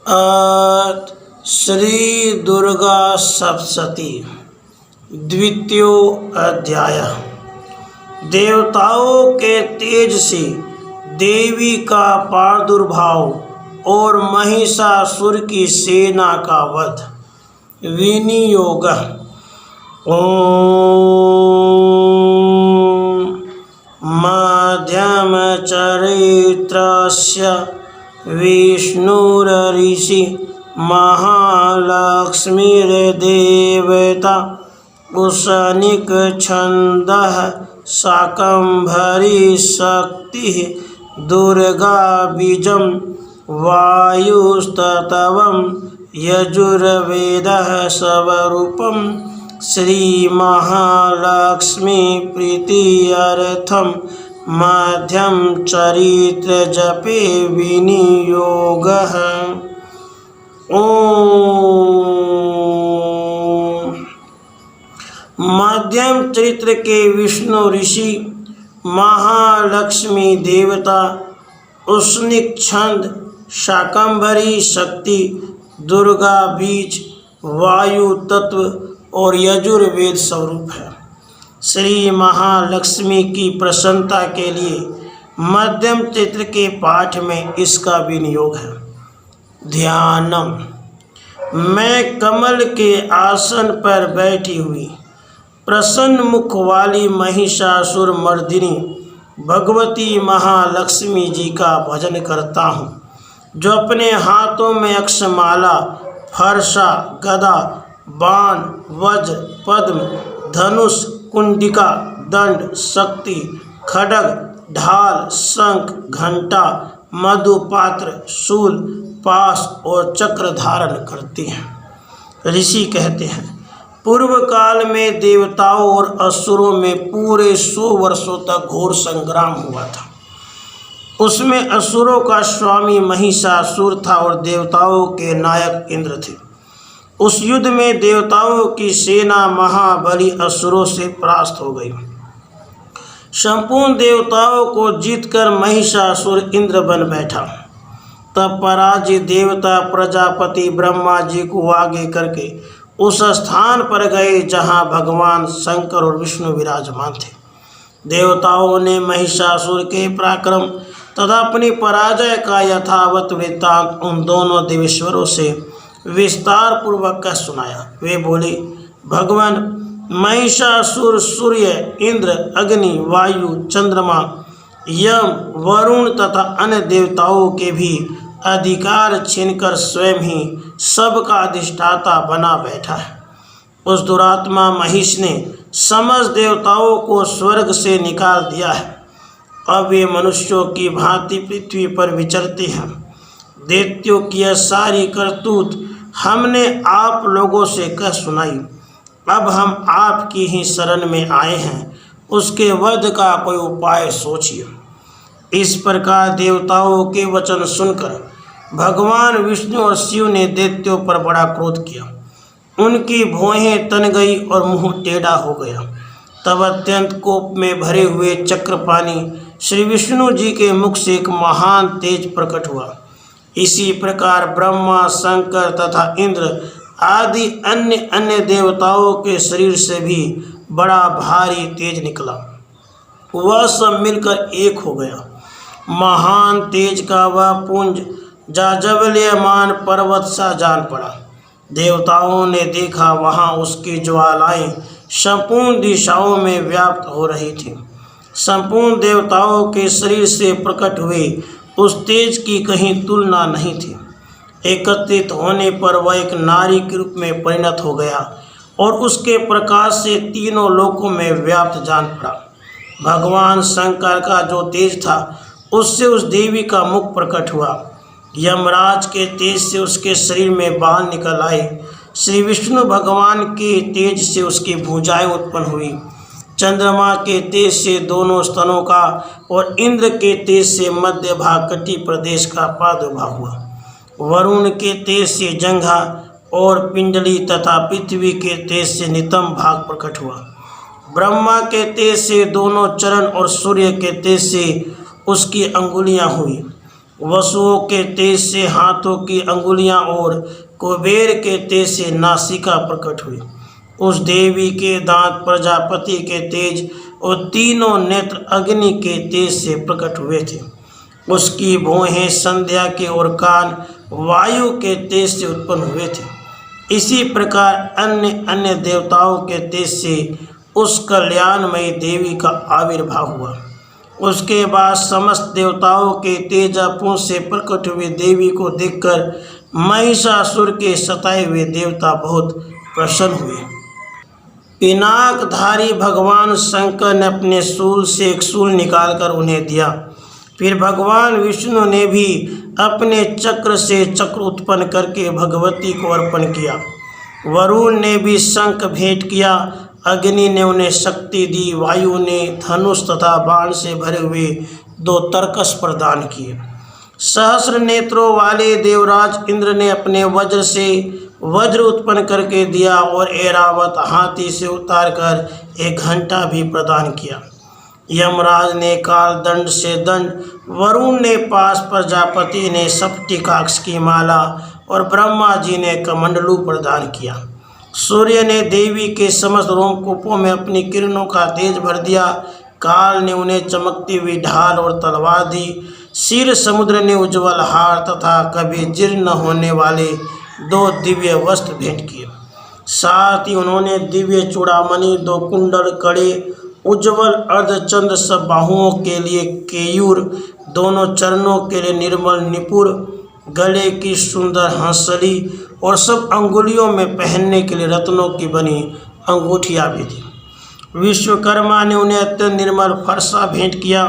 श्री दुर्गा सप्तशती द्वितीय अध्याय। देवताओं के तेज से देवी का प्रादुर्भाव और महिषासुर की सेना का वध। विनियोग। ओम मध्यम चरित्रस्य विष्णुरऋषि महालक्ष्मीर्देवता उशनिक छन्दः शाकम्भरी शक्ति दुर्गा बीजं वायुस्तत्वं यजुर्वेदः स्वरूपं श्री महालक्ष्मी प्रीत्यर्थं मध्यम चरित्र जपे विनियोगः। ओम मध्यम चरित्र के विष्णु ऋषि महालक्ष्मी देवता उष्णिक छंद शाकंभरी शक्ति दुर्गा बीज वायु तत्व और यजुर्वेद स्वरूप है। श्री महालक्ष्मी की प्रसन्नता के लिए मध्यम चरित्र के पाठ में इसका विनियोग है। ध्यानम। मैं कमल के आसन पर बैठी हुई प्रसन्न मुख वाली महिषासुर मर्दिनी भगवती महालक्ष्मी जी का भजन करता हूँ, जो अपने हाथों में अक्षमाला, फरसा, गदा, बाण, वज्र, पद्म, धनुष, कुंडिका, दंड, शक्ति, खड्ग, ढाल, शंख, घंटा, मधुपात्र, शूल, पाश और चक्र धारण करती हैं। ऋषि कहते हैं, पूर्व काल में देवताओं और असुरों में पूरे 100 वर्षों तक घोर संग्राम हुआ था। उसमें असुरों का स्वामी महिषासुर था और देवताओं के नायक इंद्र थे। उस युद्ध में देवताओं की सेना महाबली असुरों से परास्त हो गई। संपूर्ण देवताओं को जीतकर महिषासुर इंद्र बन बैठा। तब पराजित देवता प्रजापति ब्रह्मा जी को आगे करके उस स्थान पर गए जहां भगवान शंकर और विष्णु विराजमान थे। देवताओं ने महिषासुर के पराक्रम तथा अपनी पराजय का यथावत वृत्तांत उन दोनों देवेश्वरों से विस्तार पूर्वक कह सुनाया। वे बोले, भगवान, महिषासुर सूर्य, इंद्र, अग्नि, वायु, चंद्रमा, यम, वरुण तथा अन्य देवताओं के भी अधिकार छीनकर स्वयं ही सबका अधिष्ठाता बना बैठा है। उस दुरात्मा महिष ने समस्त देवताओं को स्वर्ग से निकाल दिया है। अब वे मनुष्यों की भांति पृथ्वी पर विचरते हैं। दैत्यों की यह सारी करतूत हमने आप लोगों से कह सुनाई। अब हम आपकी ही शरण में आए हैं, उसके वध का कोई उपाय सोचिए। इस प्रकार देवताओं के वचन सुनकर भगवान विष्णु और शिव ने दैत्यों पर बड़ा क्रोध किया। उनकी भौहें तन गई और मुंह टेढ़ा हो गया। तब अत्यंत कोप में भरे हुए चक्रपाणी श्री विष्णु जी के मुख से एक महान तेज प्रकट हुआ। इसी प्रकार ब्रह्मा, शंकर तथा इंद्र आदि अन्य देवताओं के शरीर से भी बड़ा भारी तेज निकला। वह सब मिलकर एक हो गया। महान तेज का वह पुंज जाज्वल्यमान पर्वत सा जान पड़ा। देवताओं ने देखा, वहाँ उसकी ज्वालाएं संपूर्ण दिशाओं में व्याप्त हो रही थी। संपूर्ण देवताओं के शरीर से प्रकट हुए उस तेज की कहीं तुलना नहीं थी। एकत्रित होने पर वह एक नारी के रूप में परिणत हो गया और उसके प्रकाश से तीनों लोकों में व्याप्त जान पड़ा। भगवान शंकर का जो तेज था, उससे उस देवी का मुख प्रकट हुआ। यमराज के तेज से उसके शरीर में बाल निकल आए। श्री विष्णु भगवान के तेज से उसकी भुजाएं उत्पन्न हुई। चंद्रमा के तेज से दोनों स्तनों का और इंद्र के तेज से मध्य भाग कटी प्रदेश का प्रादुर्भाव हुआ। वरुण के तेज से जंघा और पिंडली तथा पृथ्वी के तेज से नितंब भाग प्रकट हुआ। ब्रह्मा के तेज से दोनों चरण और सूर्य के तेज से उसकी अंगुलियां हुई। वसुओं के तेज से हाथों की अंगुलियां और कुबेर के तेज से नासिका प्रकट हुई। उस देवी के दांत प्रजापति के तेज और तीनों नेत्र अग्नि के तेज से प्रकट हुए थे। उसकी भौहें संध्या के और कान वायु के तेज से उत्पन्न हुए थे। इसी प्रकार अन्य अन्य देवताओं के तेज से उस कल्याणमयी देवी का आविर्भाव हुआ। उसके बाद समस्त देवताओं के तेजपुंज से प्रकट हुए देवी को देखकर महिषासुर के सताए हुए देवता बहुत प्रसन्न हुए। पिनाकधारी भगवान शंकर ने अपने शूल से एक शूल निकालकर उन्हें दिया। फिर भगवान विष्णु ने भी अपने चक्र से चक्र उत्पन्न करके भगवती को अर्पण किया। वरुण ने भी शंख भेंट किया। अग्नि ने उन्हें शक्ति दी। वायु ने धनुष तथा बाण से भरे हुए 2 तरकस प्रदान किए। सहस्र नेत्रों वाले देवराज इंद्र ने अपने वज्र से वज्र उत्पन्न करके दिया और ऐरावत हाथी से उतारकर एक घंटा भी प्रदान किया। यमराज ने काल दंड से दंड, वरुण ने पास, प्रजापति ने सप्तिकाक्ष की माला और ब्रह्मा जी ने कमंडलू प्रदान किया। सूर्य ने देवी के समस्त रोमकूपों में अपनी किरणों का तेज भर दिया। काल ने उन्हें चमकती हुई ढाल और तलवार दी। क्षीर समुद्र ने उज्ज्वल हार तथा कभी जीर्ण न होने वाले 2 दिव्य वस्त्र भेंट किए। साथ ही उन्होंने दिव्य चूड़ामणि, 2 कुंडल, कड़े, उज्ज्वल अर्धचंद्र, सब बाहुओं के लिए केयूर, दोनों चरणों के लिए निर्मल निपुर, गले की सुंदर हंसली और सब अंगुलियों में पहनने के लिए रत्नों की बनी अंगूठियाँ भी दी। विश्वकर्मा ने उन्हें अत्यंत निर्मल फरसा भेंट किया।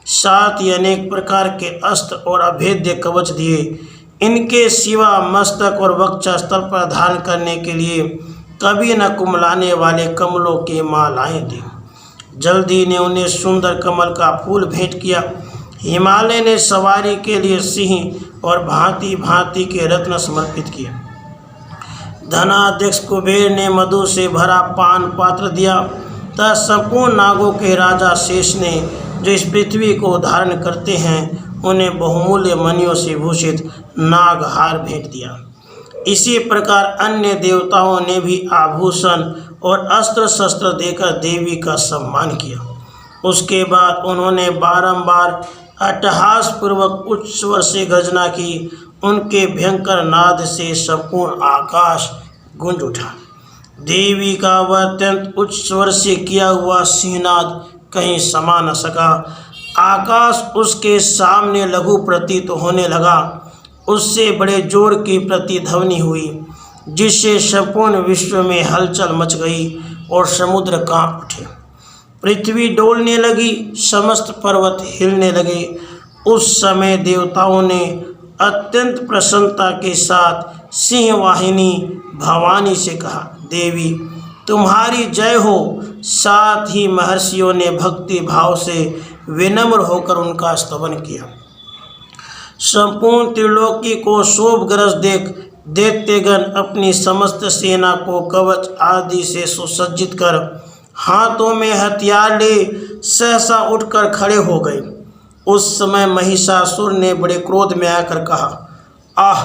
साथ ही अनेक प्रकार के अस्त्र और अभेद्य कवच दिए। इनके सिवा मस्तक और वक्षस्थल पर धारण करने के लिए कभी न कुमलाने वाले कमलों की मालाएं दी। जल्दी ने उन्हें सुंदर कमल का फूल भेंट किया। हिमालय ने सवारी के लिए सिंह और भांति भांति के रत्न समर्पित किए। धनाध्यक्ष कुबेर ने मधु से भरा पान पात्र दिया तथा संपूर्ण नागों के राजा शेष ने, जो इस पृथ्वी को धारण करते हैं, उन्हें बहुमूल्य मणियों से भूषित नागहार भेंट दिया। इसी प्रकार अन्य देवताओं ने भी आभूषण और अस्त्र शस्त्र देकर देवी का सम्मान किया। उसके बाद उन्होंने बारंबार अट्टहास पूर्वक उच्च स्वर से गर्जना की। उनके भयंकर नाद से संपूर्ण आकाश गूंज उठा। देवी का वह अत्यंत उच्च स्वर से किया हुआ सिंहनाद कहीं समा न सका। आकाश उसके सामने लघु प्रतीत होने लगा। उससे बड़े जोर की प्रतिध्वनि हुई, जिससे संपूर्ण विश्व में हलचल मच गई और समुद्र कांप उठे। पृथ्वी डोलने लगी, समस्त पर्वत हिलने लगे। उस समय देवताओं ने अत्यंत प्रसन्नता के साथ सिंहवाहिनी भवानी से कहा, देवी तुम्हारी जय हो। साथ ही महर्षियों ने भक्ति भाव से विनम्र होकर उनका स्तवन किया। संपूर्ण त्रिलोकी को शोभग्रस्त देख दैत्यगण अपनी समस्त सेना को कवच आदि से सुसज्जित कर हाथों में हथियार ले सहसा उठकर खड़े हो गए। उस समय महिषासुर ने बड़े क्रोध में आकर कहा, आह,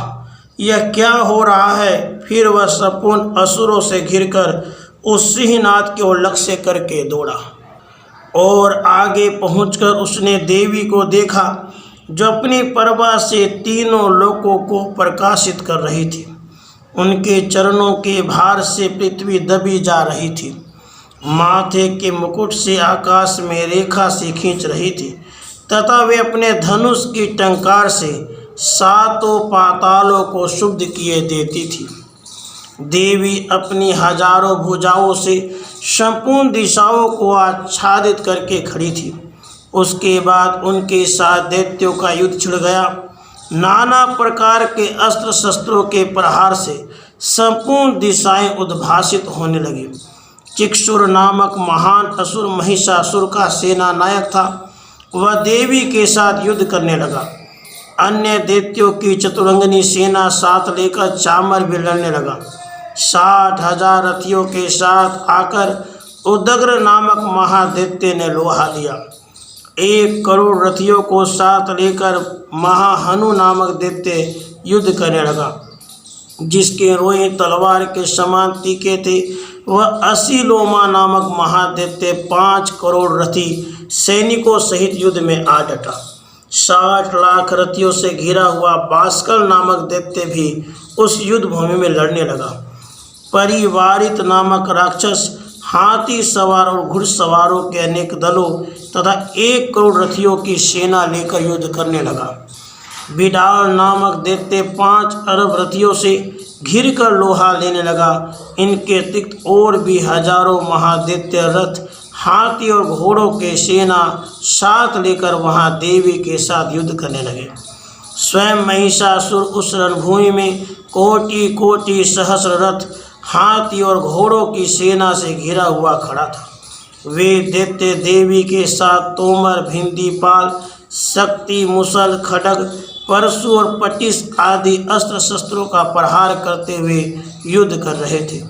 यह क्या हो रहा है। फिर वह संपूर्ण असुरों से घिरकर उस सिंहनाद की ओर लक्ष्य करके दौड़ा और आगे पहुंचकर उसने देवी को देखा, जो अपनी प्रभा से तीनों लोकों को प्रकाशित कर रही थी। उनके चरणों के भार से पृथ्वी दबी जा रही थी। माथे के मुकुट से आकाश में रेखा से खींच रही थी तथा वे अपने धनुष की टंकार से 7 पातालों को शुद्ध किए देती थी। देवी अपनी हजारों भुजाओं से संपूर्ण दिशाओं को आच्छादित करके खड़ी थी। उसके बाद उनके साथ दैत्यों का युद्ध छिड़ गया। नाना प्रकार के अस्त्र शस्त्रों के प्रहार से संपूर्ण दिशाएं उद्भासित होने लगी। चिक्षुर नामक महान असुर महिषासुर का सेना नायक था। वह देवी के साथ युद्ध करने लगा। अन्य दैत्यों की चतुरंगनी सेना साथ लेकर चामर भी लड़ने लगा। 60,000 रथियों के साथ आकर उदग्र नामक महादैत्य ने लोहा लिया। 1 करोड़ रथियों को साथ लेकर महाहनु नामक दैत्य युद्ध करने लगा, जिसके रोए तलवार के समान तीखे थे। वह 80 लोमा नामक महादैत्य 5 करोड़ रथी सैनिकों सहित युद्ध में आ डटा। 60 लाख रथियों से घिरा हुआ बास्कल नामक दैत्य भी उस युद्ध भूमि में लड़ने लगा। परिवारित नामक राक्षस हाथी सवार और घुड़सवारों के अनेक दलों तथा 1 करोड़ रथियों की सेना लेकर युद्ध करने लगा। बिडाल नामक दैत्य 5 अरब रथियों से घिर कर लोहा लेने लगा। इनके अतिरिक्त और भी हजारों महादैत्य रथ, हाथी और घोड़ों के सेना साथ लेकर वहां देवी के साथ युद्ध करने लगे। स्वयं महिषासुर उस रणभूमि में कोटि कोटि सहस्र रथ, हाथी और घोड़ों की सेना से घिरा हुआ खड़ा था। वे दैत्य देवी के साथ तोमर, भिंदीपाल, शक्ति, मुसल, खड्ग, परशु और पटिस आदि अस्त्र शस्त्रों का प्रहार करते हुए युद्ध कर रहे थे।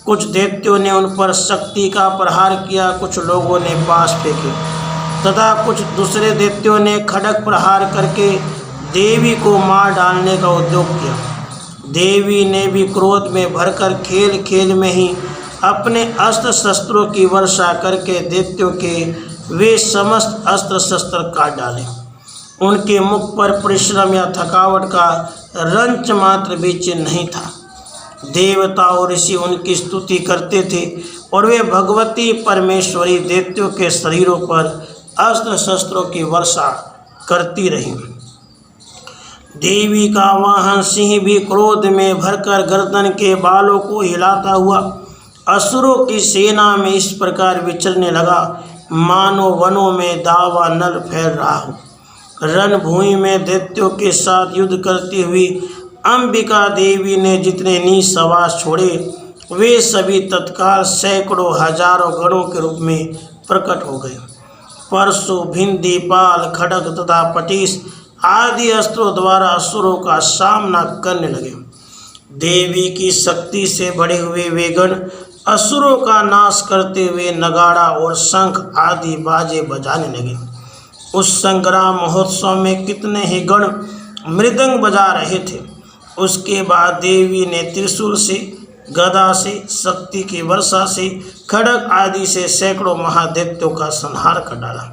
कुछ दैत्यों ने उन पर शक्ति का प्रहार किया, कुछ लोगों ने बाँस फेंके तथा कुछ दूसरे दैत्यों ने खड्ग प्रहार करके देवी को मार डालने का उद्योग किया। देवी ने भी क्रोध में भरकर खेल खेल में ही अपने अस्त्र शस्त्रों की वर्षा करके दैत्यों के वे समस्त अस्त्र शस्त्र काट डाले। उनके मुख पर परिश्रम या थकावट का रंच मात्र भी चिन्ह नहीं था। देवता और ऋषि उनकी स्तुति करते थे और वे भगवती परमेश्वरी दैत्यों के शरीरों पर अस्त्र शस्त्रों की वर्षा करती रही। देवी का वाहन सिंह भी क्रोध में भरकर गर्दन के बालों को हिलाता हुआ असुरों की सेना में इस प्रकार विचरने लगा, मानो वनों में दावा नल फैल रहा हो। रणभूमि में दैत्यों के साथ युद्ध करती हुई अंबिका देवी ने जितने निःश्वास छोड़े, वे सभी तत्काल सैकड़ों हजारों गणों के रूप में प्रकट हो गए। परशु, भिंदीपाल, खड्ग तथा पटिस आदि अस्त्रों द्वारा असुरों का सामना करने लगे। देवी की शक्ति से बढ़े हुए वे गण असुरों का नाश करते हुए नगाड़ा और शंख आदि बाजे बजाने लगे। उस संग्राम महोत्सव में कितने ही गण मृदंग बजा रहे थे। उसके बाद देवी ने त्रिशूल से, गदा से, शक्ति की वर्षा से, खड्ग आदि से सैकड़ों महादैत्यों का संहार कर डाला।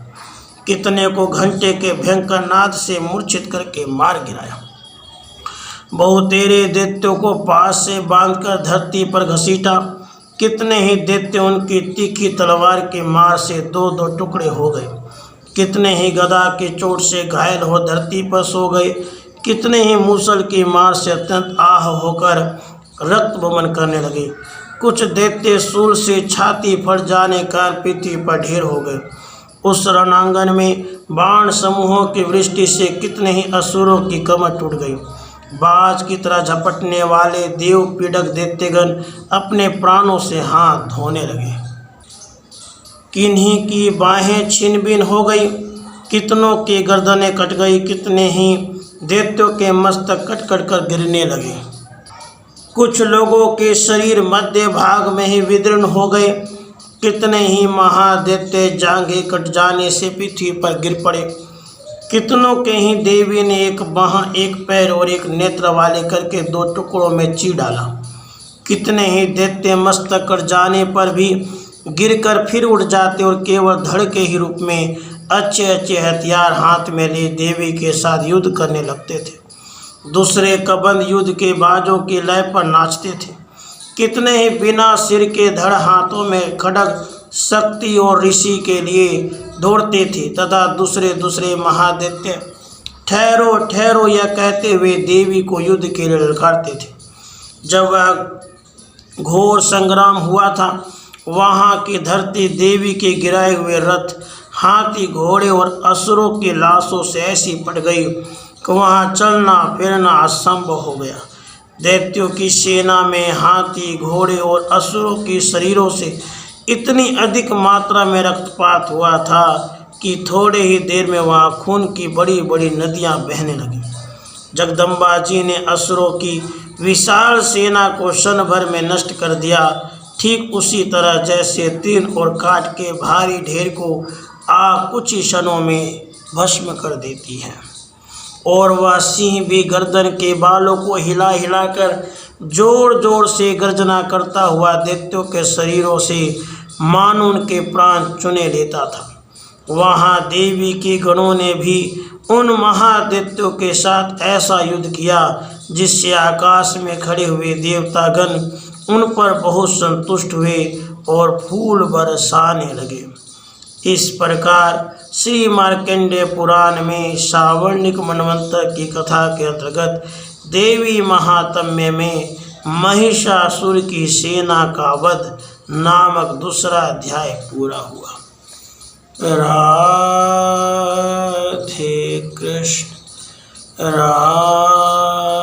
कितने को घंटे के भयंकर नाद से मूर्छित करके मार गिराया। बहुतेरे दैत्यों को पास से बांधकर धरती पर घसीटा। कितने ही दैत्य उनकी तीखी तलवार की मार से 2-2 टुकड़े हो गए। कितने ही गदा की चोट से घायल हो धरती पर सो गए। कितने ही मूसल की मार से अत्यंत आह होकर रक्त बमन करने लगे। कुछ दैत्य शूल से छाती फट जाने का पृथ्वी पर ढेर हो गए। उस रणांगन में बाण समूहों की वृष्टि से कितने ही असुरों की कमर टूट गई। बाज की तरह झपटने वाले देव पीड़क दैत्यगण अपने प्राणों से हाथ धोने लगे। किन्हीं की बाहें छिन भिन हो गई, कितनों की गर्दनें कट गई। कितने ही दैत्यों के मस्तक कट कट कर गिरने लगे। कुछ लोगों के शरीर मध्य भाग में ही विदीर्ण हो गए। कितने ही महादैत्य जांघें कट जाने से पृथ्वी पर गिर पड़े। कितनों के ही देवी ने एक बाह, एक पैर और एक नेत्र वाले करके 2 टुकड़ों में चीर डाला। कितने ही दैत्य मस्तक कट जाने पर भी गिरकर फिर उड़ जाते और केवल धड़ के ही रूप में अच्छे अच्छे हथियार हाथ में ले देवी के साथ युद्ध करने लगते थे। दूसरे कबंध युद्ध के बाजों की लय पर नाचते थे। कितने ही बिना सिर के धड़ हाथों में खड्ग शक्ति और ऋषि के लिए दौड़ते थे तथा दूसरे दूसरे महादैत्य ठहरो ठहरो यह कहते हुए देवी को युद्ध के लिए ललकारते थे। जब वह घोर संग्राम हुआ था, वहाँ की धरती देवी के गिराए हुए रथ, हाथी, घोड़े और असुरों की लाशों से ऐसी पट गई कि वहाँ चलना फिरना असंभव हो गया। दैत्यों की सेना में हाथी, घोड़े और असुरों की शरीरों से इतनी अधिक मात्रा में रक्तपात हुआ था कि थोड़े ही देर में वहाँ खून की बड़ी बड़ी नदियाँ बहने लगीं। जगदम्बा जी ने असुरों की विशाल सेना को क्षण भर में नष्ट कर दिया। ठीक उसी तरह जैसे तीन और काट के भारी ढेर को आग कुछ ही क्षणों में भस्म कर देती है। और वह सिंह भी गर्दन के बालों को हिला हिलाकर जोर जोर से गर्जना करता हुआ दैत्यों के शरीरों से मानो उनके प्राण चुने लेता था। वहाँ देवी के गणों ने भी उन महादैत्यों के साथ ऐसा युद्ध किया जिससे आकाश में खड़े हुए देवतागण उन पर बहुत संतुष्ट हुए और फूल बरसाने लगे। इस प्रकार श्री मार्कंडेय पुराण में सावर्णिक मनवंतर की कथा के अंतर्गत देवी महात्म्य में महिषासुर की सेना का वध नामक दूसरा अध्याय पूरा हुआ। राधे कृष्ण राधे।